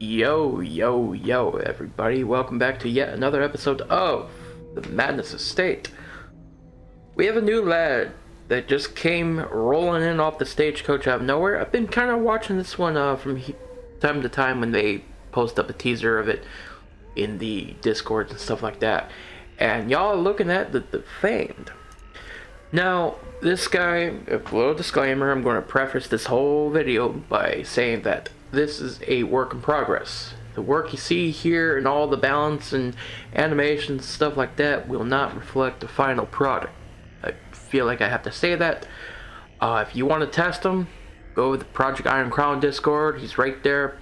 Yo, everybody. Welcome back to yet another episode of the Madness Estate. We have a new lad that just came rolling in off the stagecoach out of nowhere. I've been kind of watching this one from time to time when they post up a teaser of it in the Discord and stuff like that. And y'all are looking at the Defamed. Now, this guy, a little disclaimer, I'm going to preface this whole video by saying that this is a work in progress. The work you see here and all the balance and animations, stuff like that, will not reflect the final product. I feel like I have to say that. If you want to test them, go with the Project Iron Crown Discord. He's right there,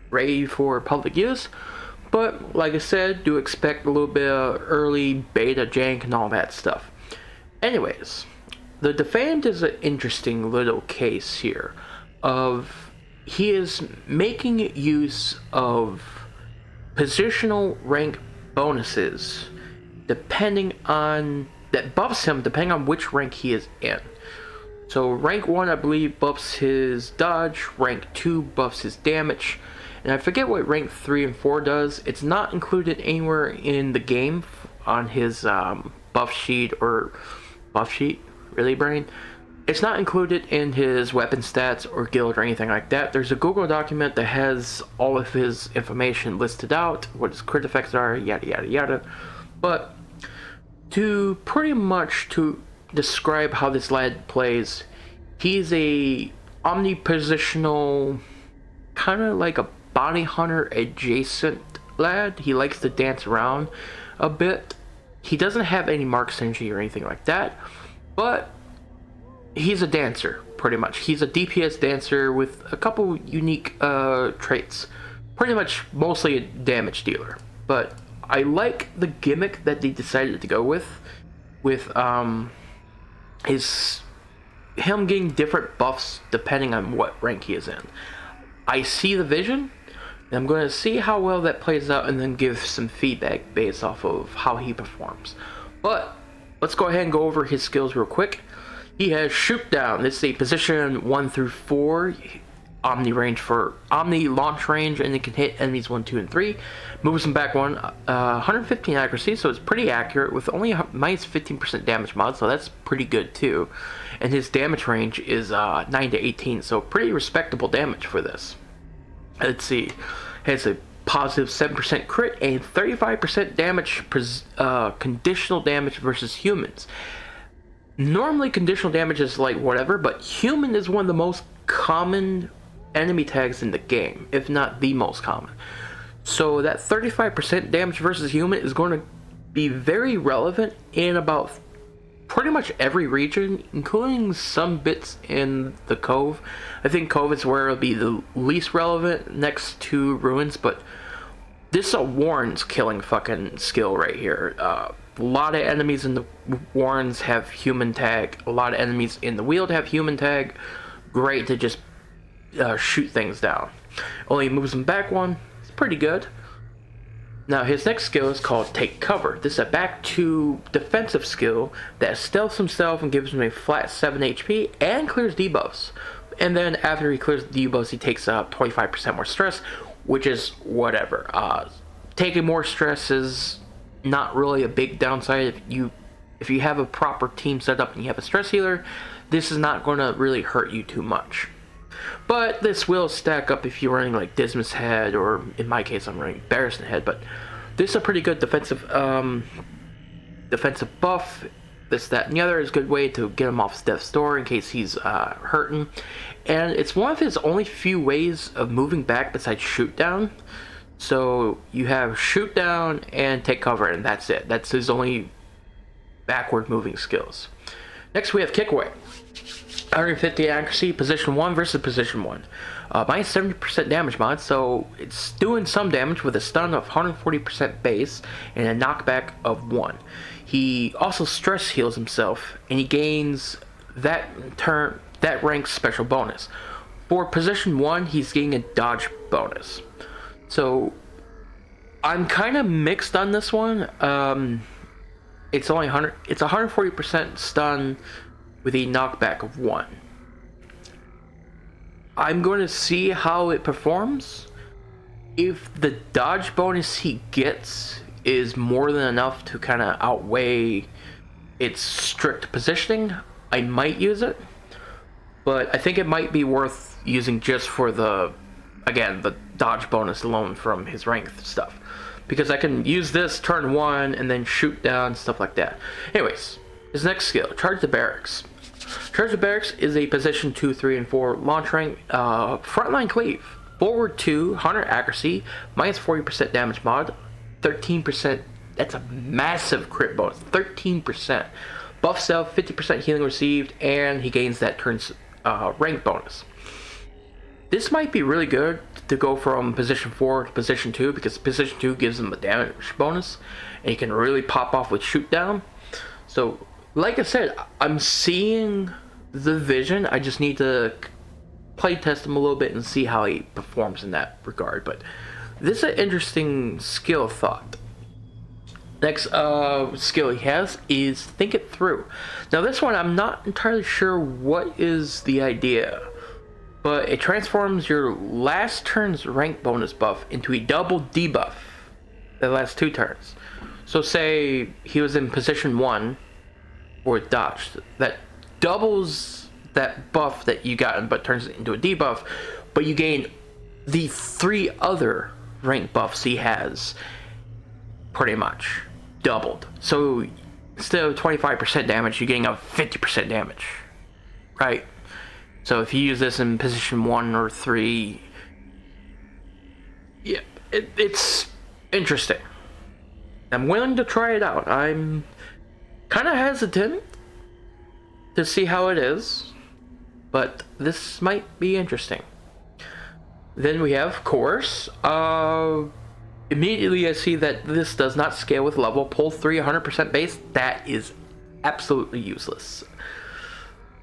ready for public use. But, like I said, do expect a little bit of early beta jank and all that stuff. Anyways, the Defamed is an interesting little case here of he is making use of positional rank bonuses depending on that buffs him depending on which rank he is in. So rank 1 I believe buffs his dodge, rank 2 buffs his damage, and I forget what rank 3 and 4 does. It's not included anywhere in the game on his buff sheet, really, brain? It's not included in his weapon stats or guild or anything like that. There's a Google document that has all of his information listed out, what his crit effects are, yada yada yada. But to pretty much to describe how this lad plays, he's a omnipositional, kind of like a bounty hunter adjacent lad. He likes to dance around a bit. He doesn't have any mark synergy or anything like that, but he's a dancer, pretty much. He's a DPS dancer with a couple unique traits. Pretty much mostly a damage dealer. But I like the gimmick that they decided to go with him getting different buffs depending on what rank he is in. I see the vision, and I'm going to see how well that plays out and then give some feedback based off of how he performs. But let's go ahead and go over his skills real quick. He has shoot down. This is a position 1 through 4. Omni range for Omni launch range, and it can hit enemies 1, 2, and 3. Moves them back 115 accuracy, so it's pretty accurate with only a minus 15% damage mod, so that's pretty good too. And his damage range is 9 to 18, so pretty respectable damage for this. Let's see, has a positive 7% crit and 35% damage, conditional damage versus humans. Normally conditional damage is like whatever, but human is one of the most common enemy tags in the game, if not the most common. So that 35% damage versus human is going to be very relevant in about pretty much every region, including some bits in the Cove. I think Cove is where it'll be the least relevant next to Ruins, but this is a Warren's killing fucking skill right here. A lot of enemies in the Warrens have human tag. A lot of enemies in the Wield have human tag. Great to just shoot things down. Only moves them back 1. It's pretty good. Now his next skill is called Take Cover. This is a back 2 defensive skill that stealths himself and gives him a flat 7 HP and clears debuffs. And then after he clears the debuffs, he takes 25% more stress, which is whatever. Taking more stress is not really a big downside. If you have a proper team set up and you have a stress healer, this is not going to really hurt you too much. But this will stack up if you're running like Dismas Head, or in my case I'm running Barristan Head. But this is a pretty good defensive buff. This, that, and the other is a good way to get him off death's door in case he's hurting. And it's one of his only few ways of moving back besides shoot down. So you have shoot down and take cover, and that's it. That's his only backward moving skills. Next we have kick away. 150 accuracy, position 1 versus position 1. Minus 70% damage mod, so it's doing some damage with a stun of 140% base and a knockback of 1. He also stress heals himself, and he gains that rank's special bonus. For position 1, he's getting a dodge bonus. So I'm kind of mixed on this one. It's only 140% stun with a knockback of 1. I'm going to see how it performs. if the dodge bonus he gets is more than enough to kind of outweigh its strict positioning, I might use it. But I think it might be worth using just for the, again, the dodge bonus alone from his rank stuff. Because I can use this turn 1 and then shoot down, stuff like that. Anyways, his next skill, Charge the Barracks. Charge the Barracks is a position 2, 3, and 4 launch rank, frontline cleave. Forward 2, 100 accuracy, minus 40% damage mod, 13%, that's a massive crit bonus, 13%. Buff self, 50% healing received, and he gains that turn's rank bonus. This might be really good to go from position 4 to position 2, because position 2 gives him a damage bonus, and he can really pop off with shoot down. So, like I said, I'm seeing the vision, I just need to play test him a little bit and see how he performs in that regard. But this is an interesting skill thought. Next skill he has is Think It Through. Now this one I'm not entirely sure what is the idea, but it transforms your last turn's rank bonus buff into a double debuff the last 2 turns. So say he was in position 1 or dodged, that doubles that buff that you got, but turns it into a debuff, but you gain the 3 other rank buffs he has, pretty much doubled. So instead of 25% damage, you're getting a 50% damage, right? So if you use this in position 1 or 3, yeah, it's interesting. I'm willing to try it out. I'm kind of hesitant to see how it is, but this might be interesting. Then we have Course. Immediately I see that this does not scale with level. Pull 3, 100% base. That is absolutely useless.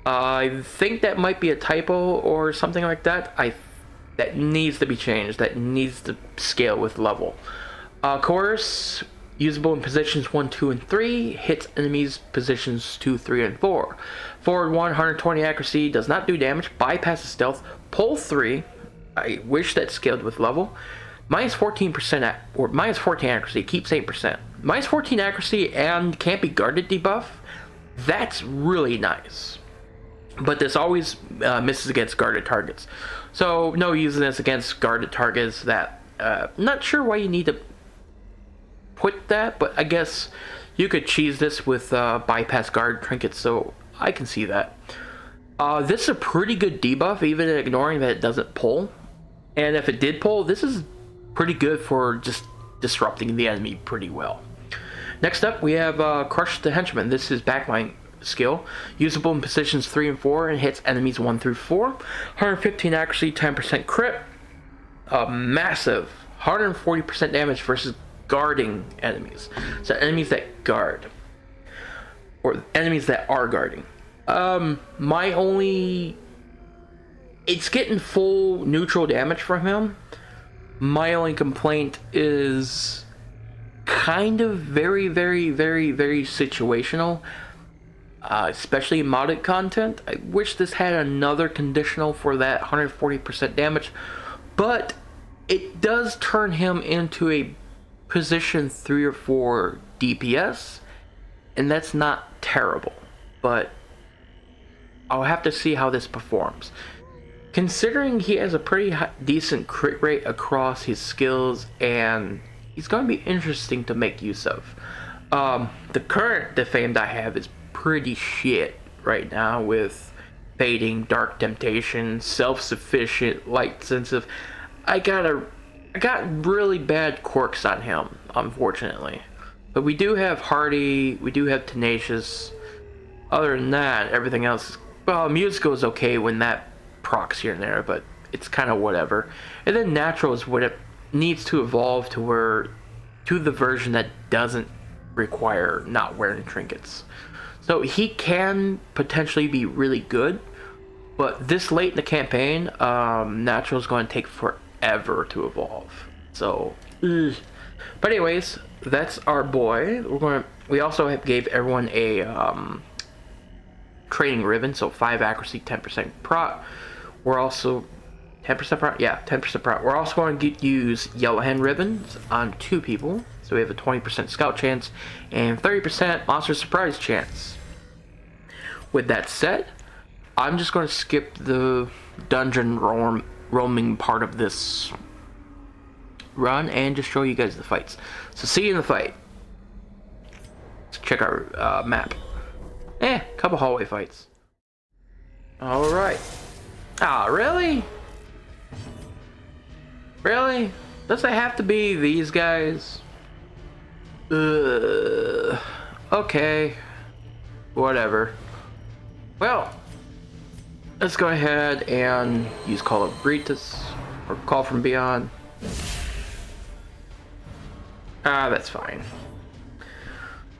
I think that might be a typo or something like that. That needs to be changed. That needs to scale with level. Course, usable in positions 1, 2, and 3. Hits enemies positions 2, 3, and 4. Forward 1, 120 accuracy. Does not do damage. Bypasses stealth. Pull 3. I wish that scaled with level. Minus 14% or minus 14 accuracy. Keeps 8%. Minus 14 accuracy and can't be guarded debuff. That's really nice. But this always misses against guarded targets. So no using this against guarded targets. That not sure why you need to put that, but I guess you could cheese this with bypass guard trinkets, so I can see that. This is a pretty good debuff, even ignoring that it doesn't pull. And if it did pull, this is pretty good for just disrupting the enemy pretty well. Next up, we have Crush the Henchman. This is backline skill, usable in positions 3 and 4, and hits enemies 1 through 4. 115 accuracy, 10% crit. Massive 140% damage versus guarding enemies. So enemies that guard, or enemies that are guarding. It's getting full neutral damage from him. My only complaint is kind of very situational, especially in modded content. I wish this had another conditional for that 140% damage, but it does turn him into a position 3 or 4 DPS, and that's not terrible, but I'll have to see how this performs. Considering he has a pretty decent crit rate across his skills, and he's going to be interesting to make use of. The current Defamed I have is pretty shit right now, with Fading, Dark Temptation, Self-Sufficient, Light Sensitive. I got really bad quirks on him, unfortunately. But we do have Hardy, we do have Tenacious. Other than that, everything else, well, Musical is okay when that procs here and there, but it's kind of whatever. And then Natural is what it needs to evolve to the version that doesn't require not wearing trinkets. So he can potentially be really good, but this late in the campaign, Natural is going to take forever to evolve. So, but anyways, that's our boy. We also gave everyone a training ribbon, so 5 accuracy, 10% prot. We're also 10% per round? Yeah, 10% per round. We're also going to use yellow hand ribbons on 2 people. So we have a 20% scout chance and 30% monster surprise chance. With that said, I'm just going to skip the dungeon roaming part of this run and just show you guys the fights. So see you in the fight. Let's check our map. Couple hallway fights. Alright. Ah, really? Really? Does it have to be these guys? Okay. Whatever. Well, let's go ahead and use Call of Bretus or Call from Beyond. Ah, that's fine.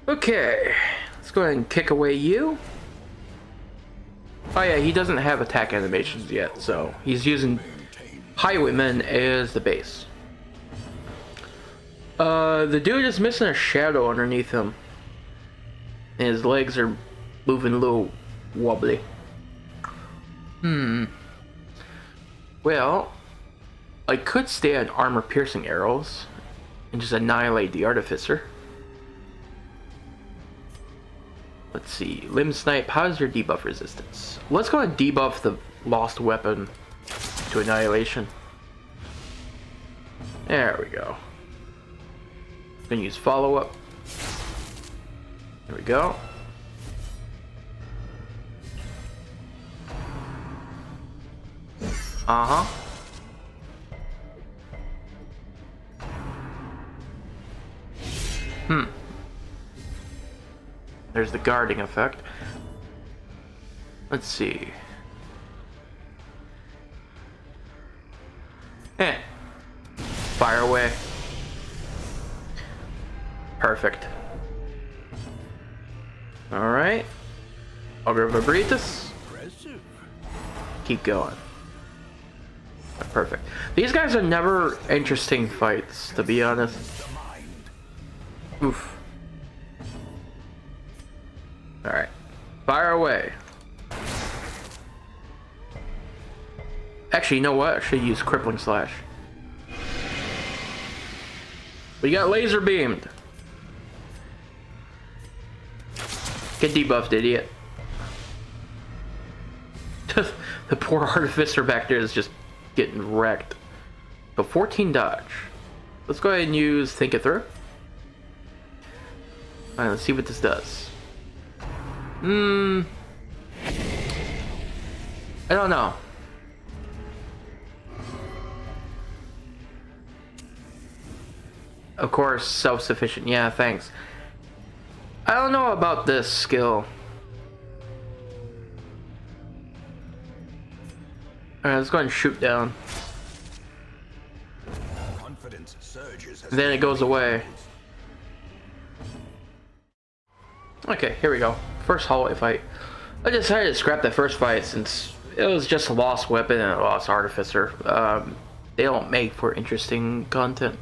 Okay, let's go ahead and kick away you. Oh yeah, he doesn't have attack animations yet, so he's using Highwayman as the base. The dude is missing a shadow underneath him. And his legs are moving a little wobbly. Well, I could stay on armor piercing arrows and just annihilate the artificer. Let's see, limb snipe, how's your debuff resistance? Let's go and debuff the lost weapon to annihilation. There we go. Gonna use follow up. There we go. There's the guarding effect. Let's see. Fire away. Perfect. Alright. Ogre of Abritus. Keep going. Perfect. These guys are never interesting fights, to be honest. Oof. Alright. Fire away. Actually, you know what? I should use Crippling Slash. We got laser beamed. Get debuffed, idiot. The poor artificer back there is just getting wrecked. But 14 dodge. Let's go ahead and use Think It Through. Alright, let's see what this does. I don't know. Of course, self-sufficient. Yeah, thanks. I don't know about this skill. Alright, let's go ahead and shoot down. Confidence surges and then it goes away. Okay, here we go. First hallway fight. I decided to scrap that first fight since it was just a lost weapon and a lost artificer. They don't make for interesting content.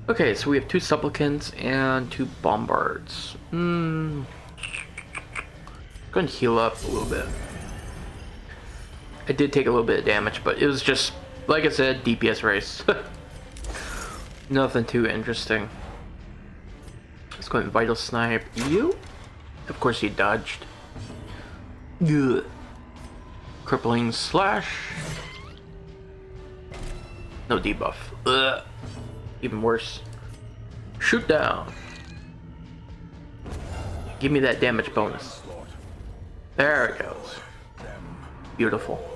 Okay, so we have 2 supplicants and 2 bombards. Go ahead and heal up a little bit. I did take a little bit of damage, but it was just, like I said, DPS race. Nothing too interesting. Let's go ahead and Vital Snipe you. Of course he dodged. Ugh. Crippling Slash. No debuff. Ugh. Even worse. Shoot down. Give me that damage bonus. There it goes. Beautiful.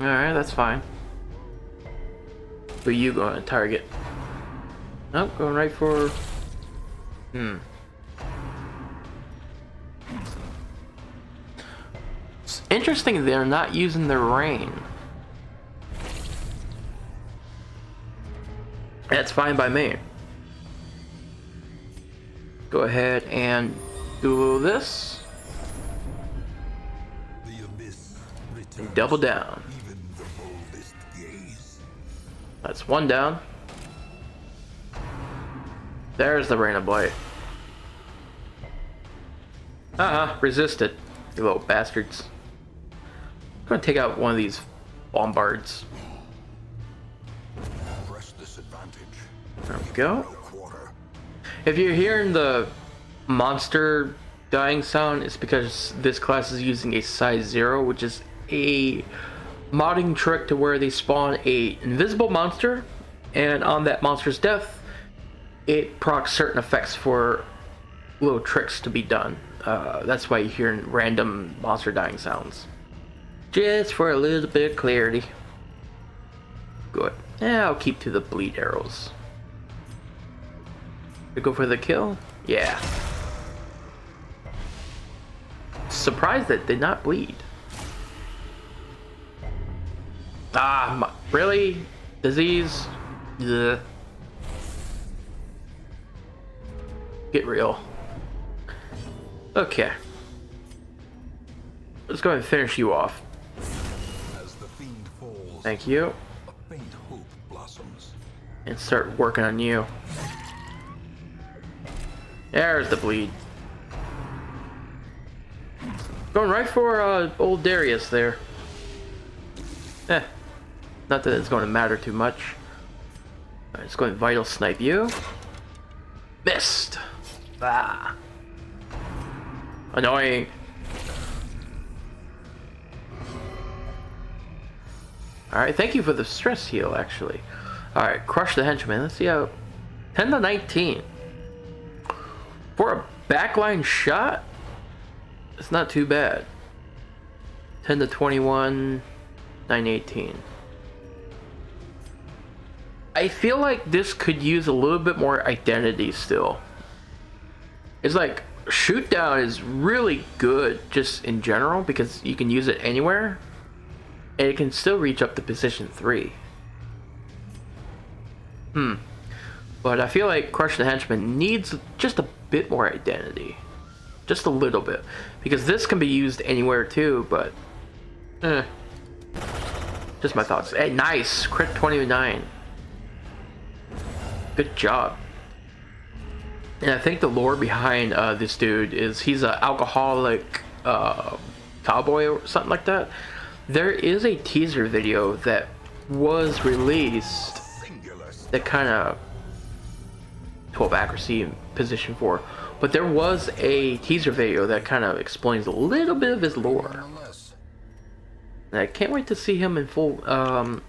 Alright, that's fine. But you going to target. Nope, going right for... It's interesting they're not using the rain. That's fine by me. Go ahead and do this. And double down. That's 1 down. There's the Rain of Blight. Resisted. You little bastards. I'm gonna take out one of these bombards. There we go. If you're hearing the monster dying sound, it's because this class is using a size 0, which is a modding trick to where they spawn a invisible monster, and on that monster's death, it procs certain effects for little tricks to be done. That's why you're hearing random monster dying sounds. Just for a little bit of clarity. Good. Yeah, I'll keep to the bleed arrows. We go for the kill? Yeah. Surprised that did not bleed. Really? Disease? Ugh. Get real. Okay. Let's go ahead and finish you off. As the fiend falls, thank you. A faint hope blossoms. And start working on you. There's the bleed. Going right for old Darius there. Not that it's going to matter too much. Alright, let's go and vital snipe you. Missed. Ah. Annoying. Alright, thank you for the stress heal, actually. Alright, crush the henchman. Let's see how... 10 to 19. For a backline shot, it's not too bad. 10 to 21, 9 to 18. I feel like this could use a little bit more identity still. It's like, shoot down is really good just in general because you can use it anywhere. And it can still reach up to position 3. But I feel like Crush the Henchman needs just a bit more identity. Just a little bit. Because this can be used anywhere too, but... Just my thoughts. Hey, nice! Crit 29. Good job. And I think the lore behind this dude is he's an alcoholic cowboy or something like that. There is a teaser video that was released that kind of 12 accuracy in position 4, but there was a teaser video that kind of explains a little bit of his lore. And I can't wait to see him in full,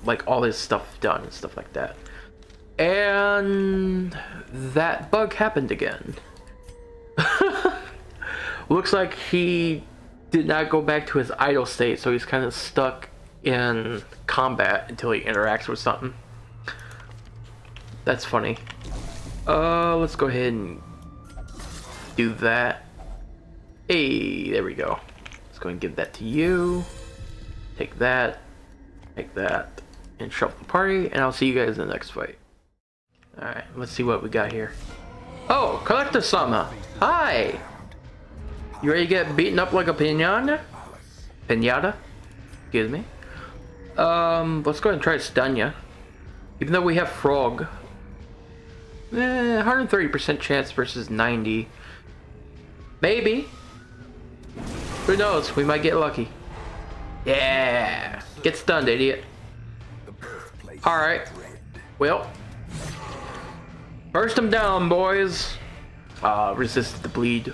like all his stuff done and stuff like that. And that bug happened again. Looks like he did not go back to his idle state, so he's kind of stuck in combat until he interacts with something. That's funny. Let's go ahead and do that. Hey, there we go. Let's go and give that to you. Take that, and shuffle the party, and I'll see you guys in the next fight. Alright, let's see what we got here. Oh, Collector Sama! Hi! You ready to get beaten up like a pinata? Pinata? Excuse me. Let's go ahead and try to stun ya. Even though we have Frog. 130% chance versus 90. Maybe. Who knows? We might get lucky. Yeah! Get stunned, idiot. Alright. Well. Burst him down, boys. Resist the bleed.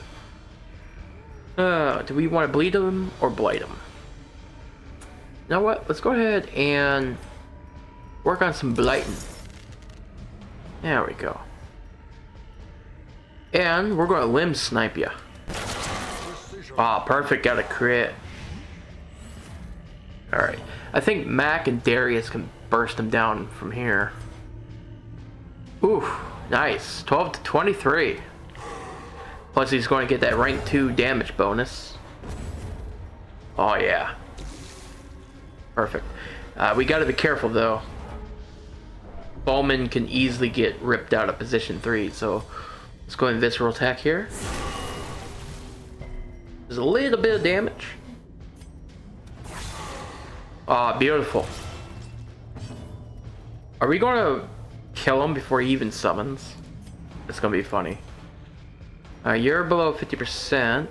Do we want to bleed him or blight him? You know what? Let's go ahead and work on some blighting. There we go. And we're going to limb snipe ya. Perfect. Got a crit. Alright. I think Mac and Darius can burst him down from here. Ooh, nice. 12 to 23. Plus he's going to get that rank 2 damage bonus. Oh yeah. Perfect. We got to be careful though. Bowman can easily get ripped out of position 3, so let's go and visceral attack here. There's a little bit of damage. Beautiful. Are we going to kill him before he even summons? It's going to be funny. You're below 50%.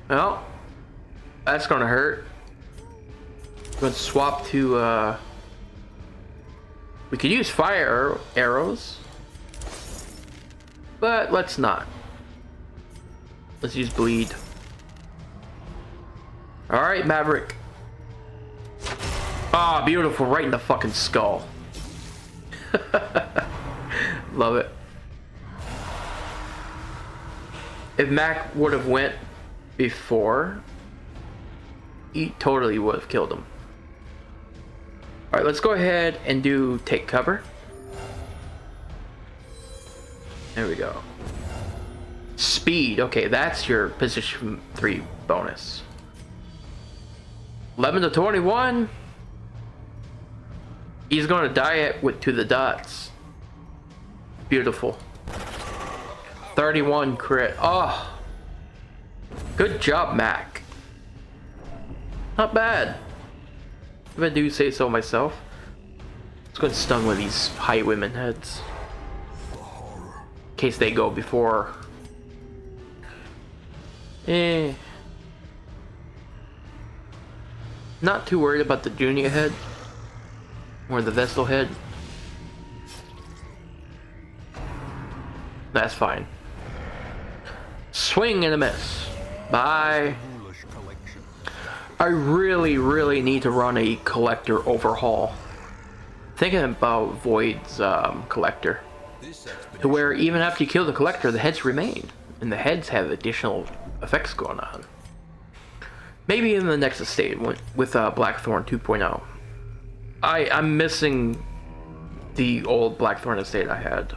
Well, that's gonna hurt. I'm gonna swap to, we could use fire arrows, but let's not. Let's use bleed. Alright, Maverick. Ah, oh, beautiful, right in the fucking skull. Love it. If Mac would have went before, he totally would have killed him. Alright, let's go ahead and do take cover. There we go. Speed, okay, that's your position 3 bonus. 11 to 21. He's gonna die to the dots. Beautiful. 31 crit. Oh, good job, Mac. Not bad, if I do say so myself. Let's go and stun one of these high women heads, in case they go before. Not too worried about the junior head or the Vestal head. That's fine. Swing and a miss. Bye. I really need to run a collector overhaul. Thinking about Void's collector, to where even after you kill the collector, the heads remain, and the heads have additional effects going on. Maybe in the next estate with Blackthorn 2.0. I'm missing the old Blackthorn estate I had.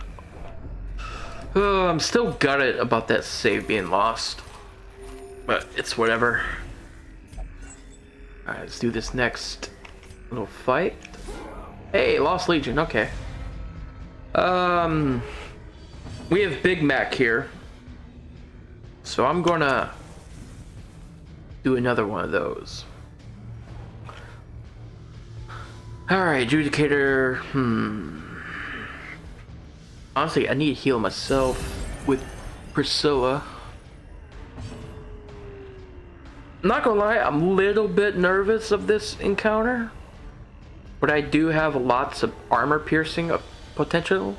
Oh, I'm still gutted about that save being lost, but it's whatever. Alright, let's do this next little fight. Hey, Lost Legion, okay. We have Big Mac here, so I'm gonna do another one of those. Alright, Adjudicator. Honestly, I need to heal myself with Priscilla. I'm not gonna lie, I'm a little bit nervous of this encounter, but I do have lots of armor piercing potential,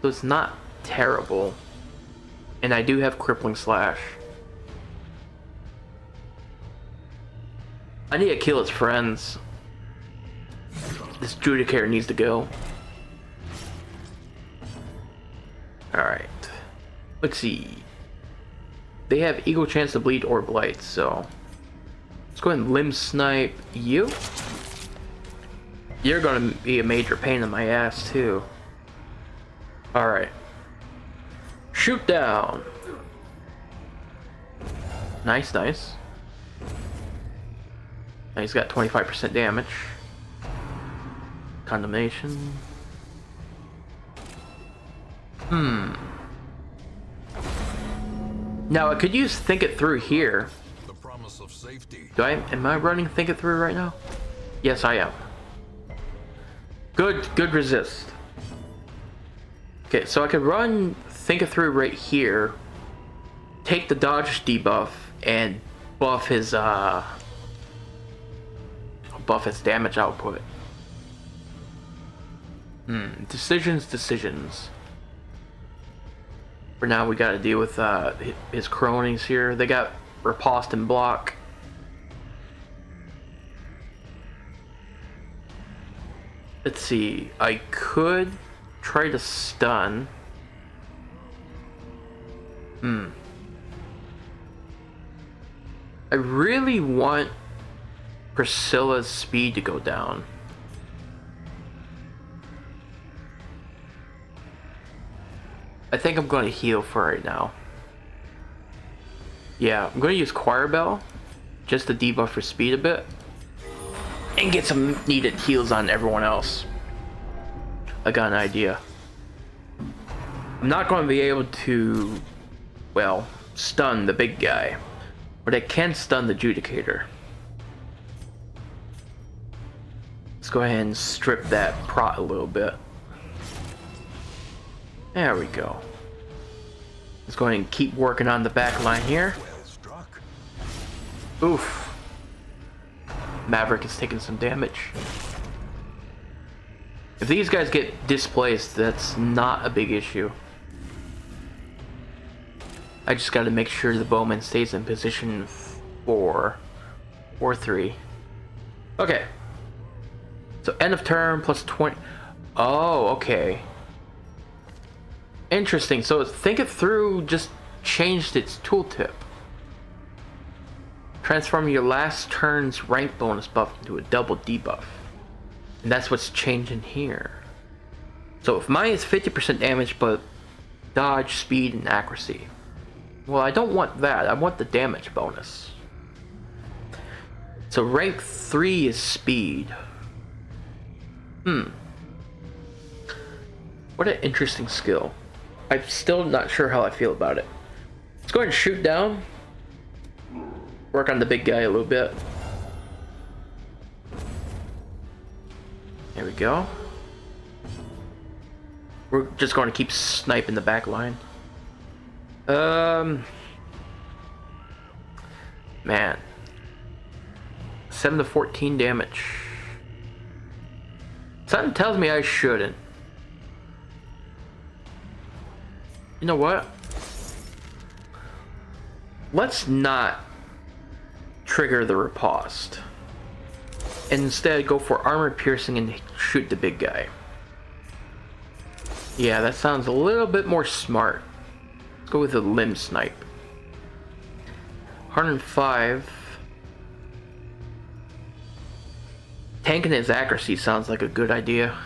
so it's not terrible. And I do have crippling slash. I need to kill his friends. This Judicator needs to go. Alright. Let's see. They have equal chance to bleed or blight, so let's go ahead and limb snipe you. You're gonna be a major pain in my ass too. Alright. Shoot down. Nice, nice. Now he's got 25% damage. Condemnation. Now I could use Think It Through here. The promise of safety. Am I running Think It Through right now? Yes, I am. Good resist. Okay, so I could run Think It Through right here, take the dodge debuff, and buff his damage output. Decisions. For now, we got to deal with his cronies here. They got riposte and block. Let's see. I could try to stun. I really want Priscilla's speed to go down. I think I'm going to heal for right now. Yeah, I'm going to use Choir Bell just to debuff her speed a bit and get some needed heals on everyone else. I got an idea. I'm not going to be able to, well, stun the big guy, but I can stun the Judicator. Let's go ahead and strip that prot a little bit. There we go. Let's go ahead and keep working on the back line here. Well Oof. Maverick is taking some damage. If these guys get displaced, that's not a big issue. I just gotta make sure the bowman stays in position 4 or 3. Okay. So end of turn plus 20. Oh, okay. Interesting. So Think It Through just changed its tooltip. Transform your last turn's rank bonus buff into a double debuff. And that's what's changing here. So if mine is 50% damage, but dodge, speed, and accuracy. Well, I don't want that. I want the damage bonus. So rank 3 is speed. What an interesting skill. I'm still not sure how I feel about it. Let's go ahead and shoot down. Work on the big guy a little bit. There we go. We're just going to keep sniping the back line. Man. 7 to 14 damage. Something tells me I shouldn't. You know what? Let's not trigger the riposte. And instead go for armor piercing and shoot the big guy. Yeah, that sounds a little bit more smart. Let's go with a limb snipe. 105. Tanking his accuracy sounds like a good idea.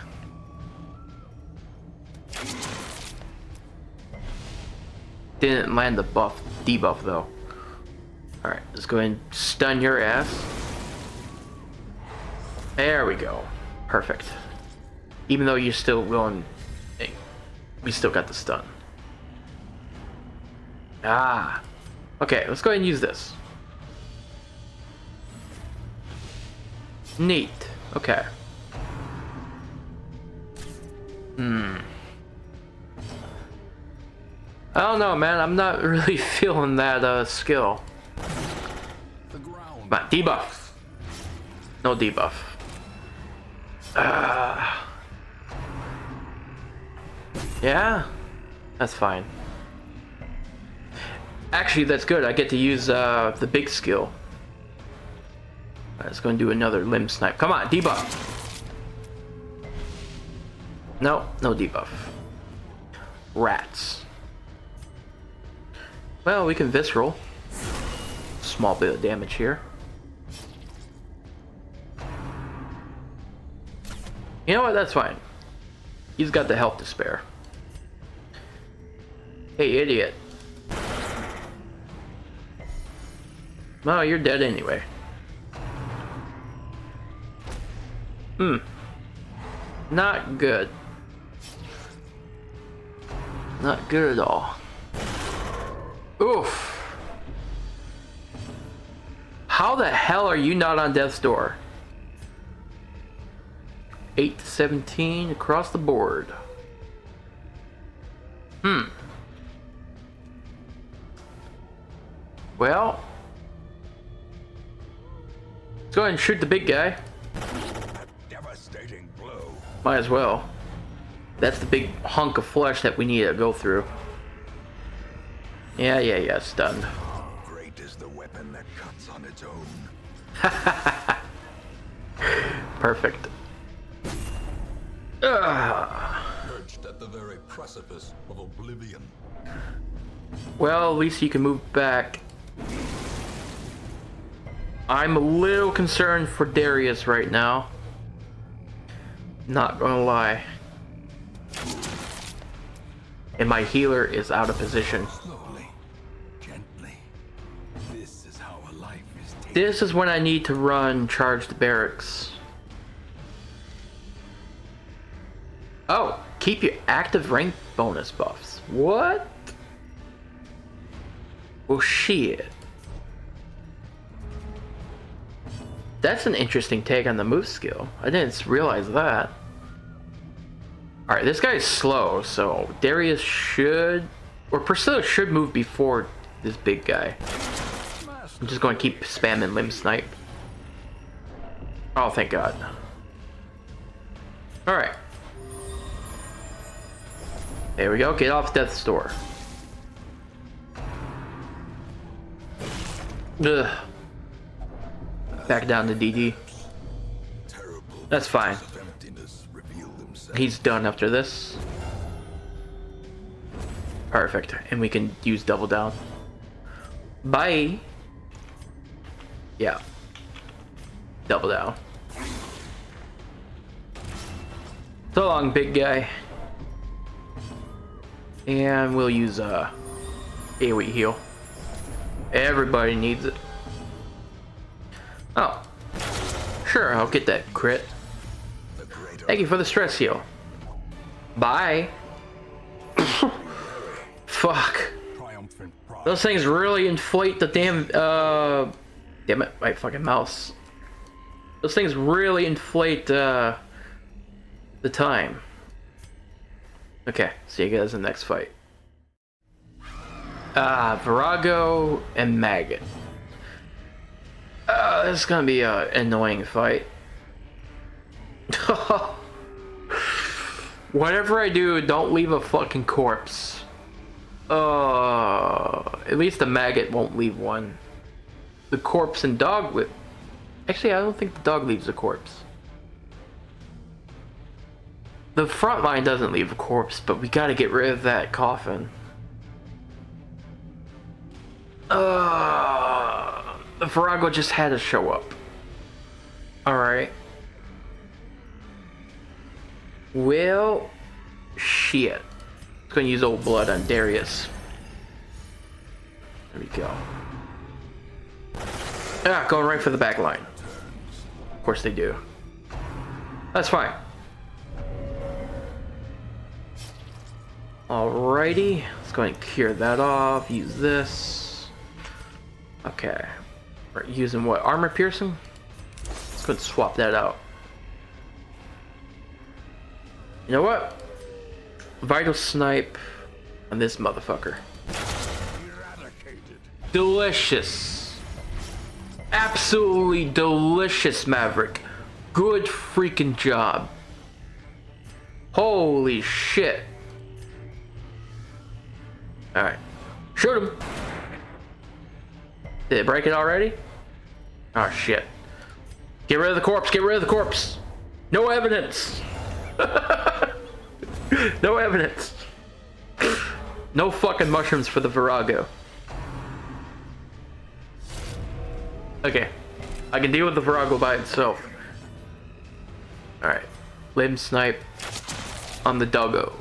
Didn't land the debuff though. Alright, let's go ahead and stun your ass. There we go. Perfect. Even though you're still going, we still got the stun. Ah. Okay, let's go ahead and use this. Neat. Okay. I don't know, man. I'm not really feeling that skill. Come on, debuff. No debuff. Yeah, that's fine. Actually, that's good. I get to use the big skill. Let's go and do another limb snipe. Come on, debuff. No, no debuff. Rats. Well, we can visceral. Small bit of damage here. You know what? That's fine. He's got the health to spare. Hey, idiot. No, you're dead anyway. Not good. Not good at all. Oof. How the hell are you not on death's door? 8 to 17 across the board. Well, let's go ahead and shoot the big guy. A devastating blow. Might as well. That's the big hunk of flesh that we need to go through. Yeah, stunned. Great is the weapon that cuts on its own. Perfect. Perched at the very precipice of oblivion. Well, at least you can move back. I'm a little concerned for Darius right now. Not gonna lie. And my healer is out of position. Slowly, gently. This is how a life is taken. This is when I need to run, charge the barracks. Oh, keep your active rank bonus buffs. What? Well, shit. That's an interesting take on the move skill. I didn't realize that. Alright, this guy is slow, so Darius should... Or Priscilla should move before this big guy. I'm just going to keep spamming limb snipe. Oh, thank God. Alright. There we go. Get off death's door. Ugh. Back down to DD. That's fine. He's done after this. Perfect. And we can use double down. Bye. Yeah. Double down. So long, big guy. And we'll use AoE heal. Everybody needs it. Oh. Sure, I'll get that crit. Thank you for the stress heal. Bye. Fuck. Those things really inflate the damn damn it, my fucking mouse. Those things really inflate the time. Okay, see you guys in the next fight. Virago and Maggot. This is gonna be an annoying fight. Whatever I do, don't leave a fucking corpse. At least the Maggot won't leave one. The corpse and dog whip. Actually, I don't think the dog leaves a corpse. The front line doesn't leave a corpse, but we gotta get rid of that coffin. The Virago just had to show up. Alright. Well, shit. I'm gonna use old blood on Darius. There we go. Ah, going right for the back line. Of course they do. That's fine. Alrighty, let's go ahead and cure that off. Use this. Okay. We're using what? Armor piercing? Let's go ahead and swap that out. You know what? Vital snipe on this motherfucker. Delicious. Absolutely delicious, Maverick. Good freaking job. Holy shit. Alright. Shoot him. Did it break it already? Oh shit. Get rid of the corpse. Get rid of the corpse. No evidence. No evidence. No fucking mushrooms for the Virago. Okay. I can deal with the Virago by itself. Alright. Limb snipe on the doggo.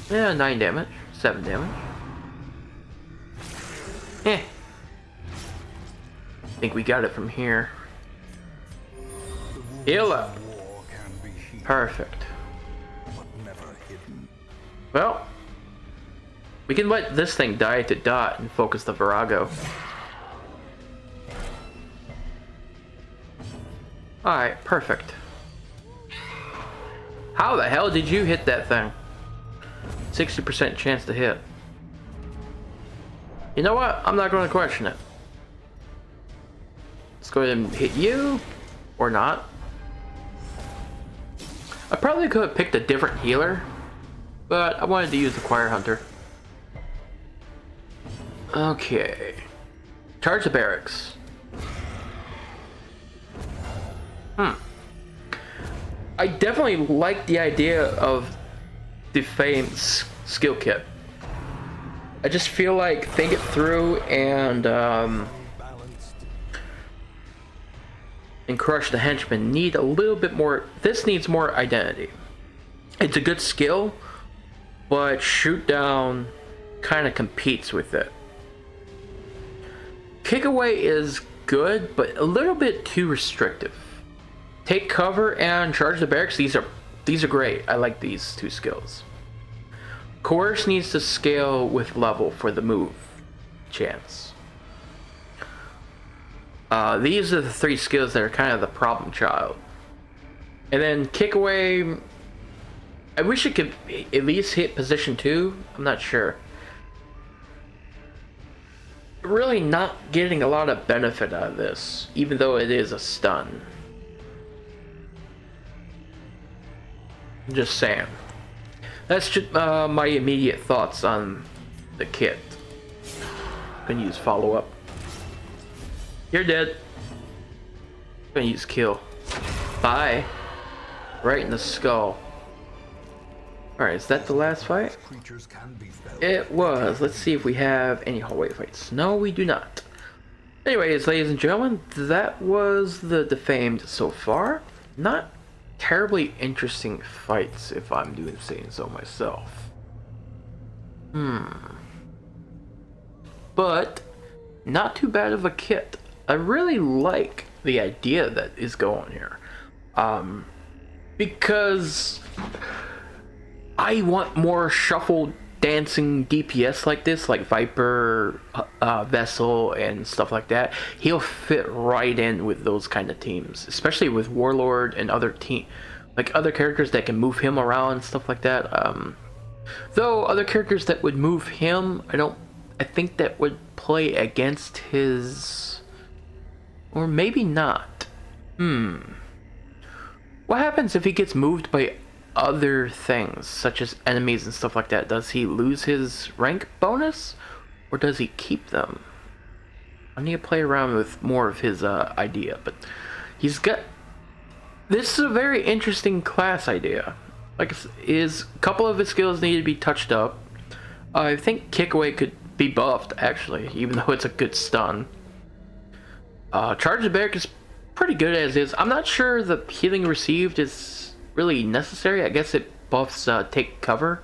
Yeah, 9 damage. 7 damage. Eh. I think we got it from here. Heal up. Perfect. Well, we can let this thing die to dot and focus the Virago. Alright, perfect. How the hell did you hit that thing? 60% chance to hit. You know what? I'm not going to question it. Let's go ahead and hit you. Or not. I probably could have picked a different healer. But I wanted to use the Choir Hunter. Okay. Charge the barracks. I definitely like the idea of Defamed's skill kit. I just feel like think it through and crush the henchmen need a little bit more. This needs more identity. It's a good skill, but shoot down kind of competes with it. Kick away is good, but a little bit too restrictive. Take cover and charge the barracks. These are great. I like these two skills. Coerce needs to scale with level for the move chance. These are the 3 skills that are kind of the problem child. And then kick away. I wish it could at least hit position 2. I'm not sure. really not getting a lot of benefit out of this, even though it is a stun. Just saying. That's just my immediate thoughts on the kit. Gonna use follow-up. You're dead. Gonna use kill. Bye. Right in the skull. Alright, is that the last fight? It was. Let's see if we have any hallway fights. No, we do not. Anyways, ladies and gentlemen, that was the Defamed so far. Not terribly interesting fights, if I'm saying so myself. But not too bad of a kit. I really like the idea that is going here. Because I want more shuffle dancing DPS like this, like Viper, Vessel, and stuff like that. He'll fit right in with those kind of teams, especially with Warlord and other other characters that can move him around and stuff like that. Though other characters that would move him, I think that would play against his, or maybe not. What happens if he gets moved by other things, such as enemies and stuff like that? Does he lose his rank bonus, or does he keep them? I need to play around with more of his idea, but he's got. This is a very interesting class idea. Like, a couple of his skills need to be touched up. I think kick away could be buffed, actually, even though it's a good stun. Charge the barrack is pretty good as is. I'm not sure the healing received is really necessary. I guess it buffs take cover,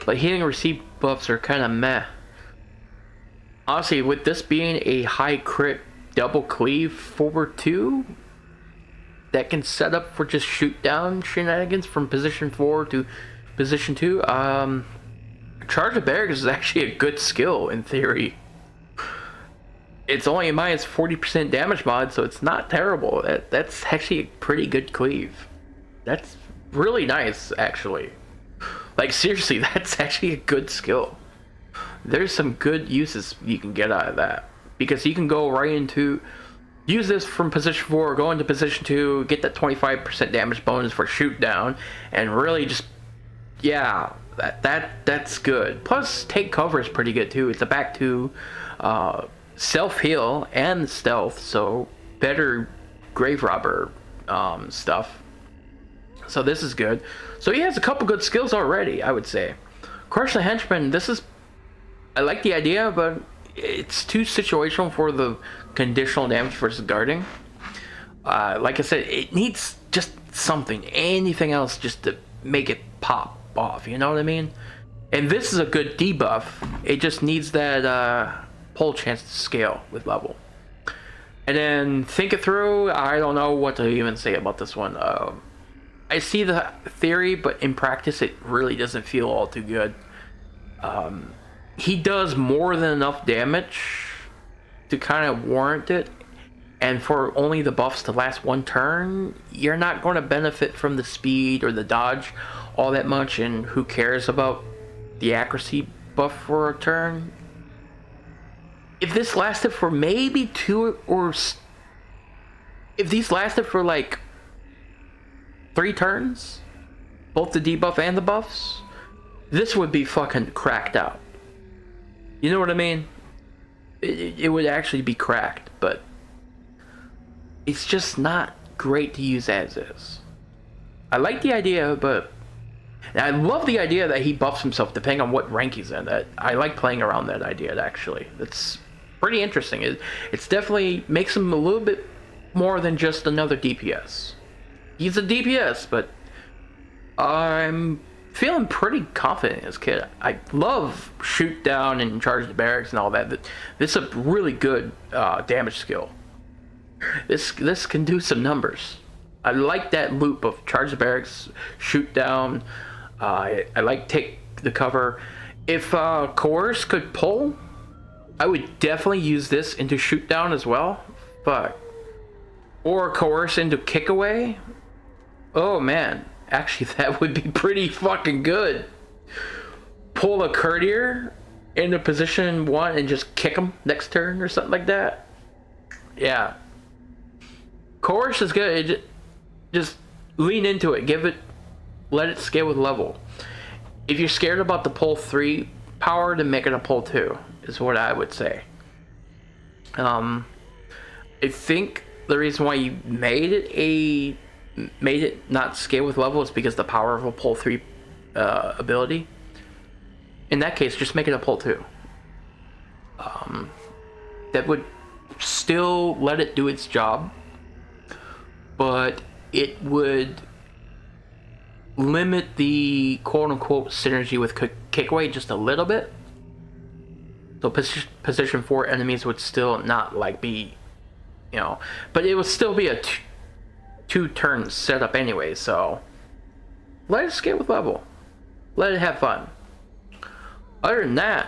but healing received buffs are kind of meh. Honestly, with this being a high crit double cleave forward 2 that can set up for just shoot down shenanigans from position 4 to position 2, charge of barracks is actually a good skill in theory. It's only a minus 40% damage mod, so it's not terrible. That's actually a pretty good cleave. That's really nice, actually. Like, seriously, that's actually a good skill. There's some good uses you can get out of that, because you can go right into, use this from position 4, go into position 2, get that 25% damage bonus for shoot down, and really just, yeah, that's good. Plus, take cover is pretty good too. It's a back to self-heal and stealth, so better grave robber stuff. So this is good. So he has a couple good skills already, I would say. Crush the Henchman, I like the idea, but it's too situational for the conditional damage versus guarding. Like I said, it needs just something, anything else just to make it pop off, you know what I mean? And this is a good debuff. It just needs that pull chance to scale with level. And then think it through. I don't know what to even say about this one. I see the theory, but in practice it really doesn't feel all too good. He does more than enough damage to kind of warrant it, and for only the buffs to last one turn, you're not going to benefit from the speed or the dodge all that much, and who cares about the accuracy buff for a turn? If this lasted for maybe if these lasted for like 3 turns, both the debuff and the buffs, this would be fucking cracked out. You know what I mean? It would actually be cracked, but it's just not great to use as is. I like the idea, but I love the idea that he buffs himself depending on what rank he's in. I like playing around that idea, actually. It's pretty interesting. It's definitely makes him a little bit more than just another DPS. He's a DPS, but I'm feeling pretty confident in this kid. I love shoot down and charge the barracks and all that. This is a really good damage skill. This can do some numbers. I like that loop of charge the barracks, shoot down. I like take the cover. If coerce could pull, I would definitely use this into shoot down as well. Fuck. Or coerce into kick away. Oh man, actually that would be pretty fucking good. Pull a courtier in a position 1 and just kick them next turn or something like that. Yeah. Coerce is good. Just lean into it. Let it scale with level. If you're scared about the pull 3 power, then make it a pull 2 is what I would say. I think the reason why you made it not scale with level is because the power of a pull 3 ability. In that case, just make it a pull 2. That would still let it do its job, but it would limit the quote-unquote synergy with kick away just a little bit. So position 4 enemies would still not like be, but it would still be a 2-turn setup anyway. So let it scale with level. Let it have fun. Other than that,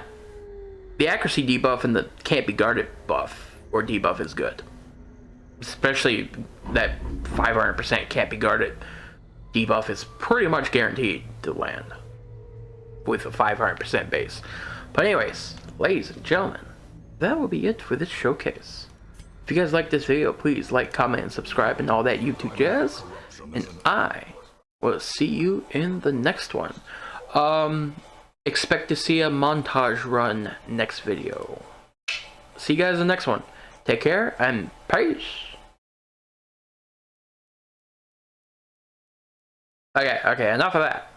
the accuracy debuff and the can't be guarded buff or debuff is good. Especially that 500% can't be guarded debuff is pretty much guaranteed to land with a 500% base. But anyways, ladies and gentlemen, that will be it for this showcase. If you guys like this video, please like, comment, and subscribe and all that YouTube jazz. And I will see you in the next one. Expect to see a montage run next video. See you guys in the next one. Take care and peace. Okay, enough of that.